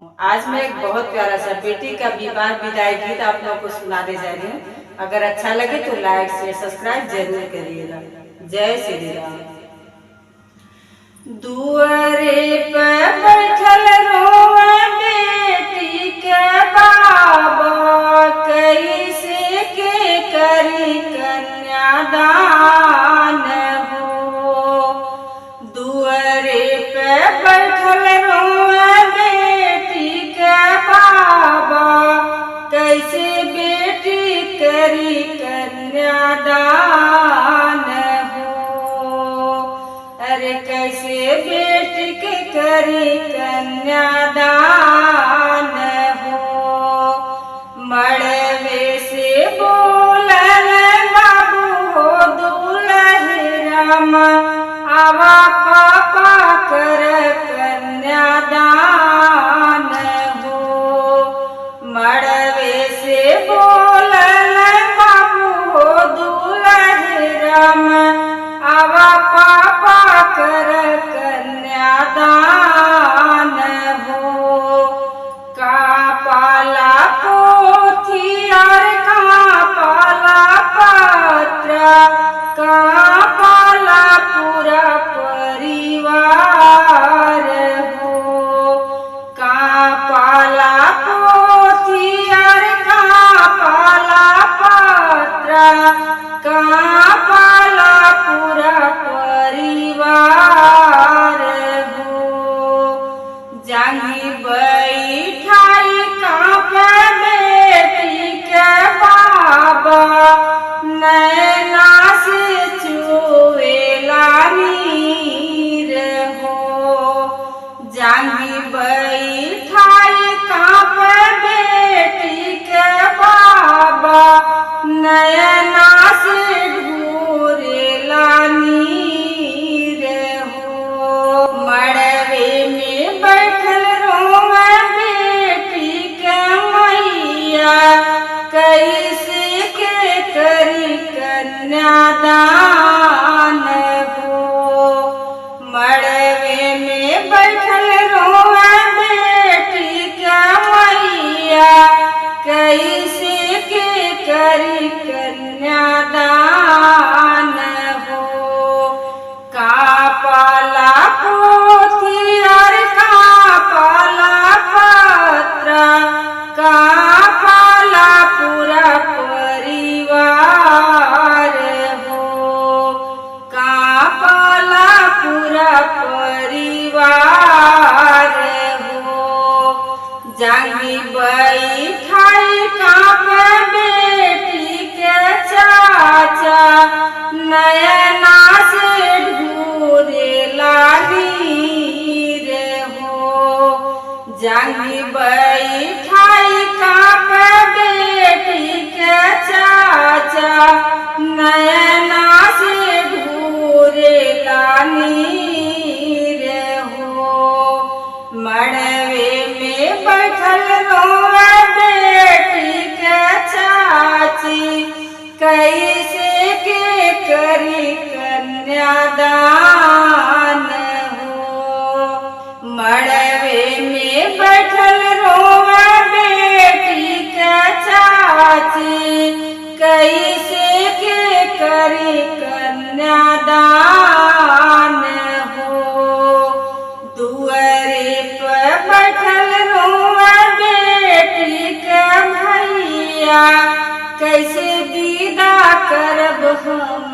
आज मैं एक बहुत प्यारा सा बेटी का विवाह विदाई गीत आप लोगों को सुनाने जा रही हूँ। अगर अच्छा लगे तो लाइक शेयर सब्सक्राइब जरूर करिएगा। जय श्री राम। दुआरे पे बैठल रोवे बेटी के बाबा, कैसे के करी कन्यादान हो। दुआरे पे बैठल रोवे बेटी के बाबा, कैसे बेटी करी कन्यादान हो। अरे कैसे बेटी के करी कन्यादान हो। मड़वे से बोलल बाबू हो दुल्हराम, आवा पापा कर कन्यादान हो। मड़वे से बोलल बाबू हो दुल्हराम, आवा पापा कर कन्यादान हो। का पाला पोथी और का पाला पत्र, का पाला पूरा परिवार हो। का पाला पोथी और का पाला पत्र, का पाला पूरा परिवार हो। जांगी बैठाई कांप बेटी के बाबा, नैना से चुएला नीर हो। जांगी बैठाई कांप बेटी के बाबा, नैना से ढूरेला नीर हो। मड़वे में बैठल रोवे बेटी के मैया, कैसे के करी कन्यादान हो। मड़वे में बैठल रोवे बेटी के मैया, कैसे के करी कन्यादान हो। का पाला पोथी और का पाला पत्र, का पाला पूरा परिवार हो। का पाला पूरा परिवार हो। जांगी बैठाई कांप बेटी के चाचा, नयना से ढूरेला नीर हो। जांगी बैठाई कांप बेटी के चाचा, नयना से ढूरेला नीर हो। मड़वे में बैठल रोवे बेटी के चाची, कैसे के करी कन्यादान हो। मड़वे में बैठल रोवे बेटी के चाची, कैसे के करी कन्यादान हो। दुआरे पर बैठल रोवे बेटी के भैया, कैसे विदा करब हम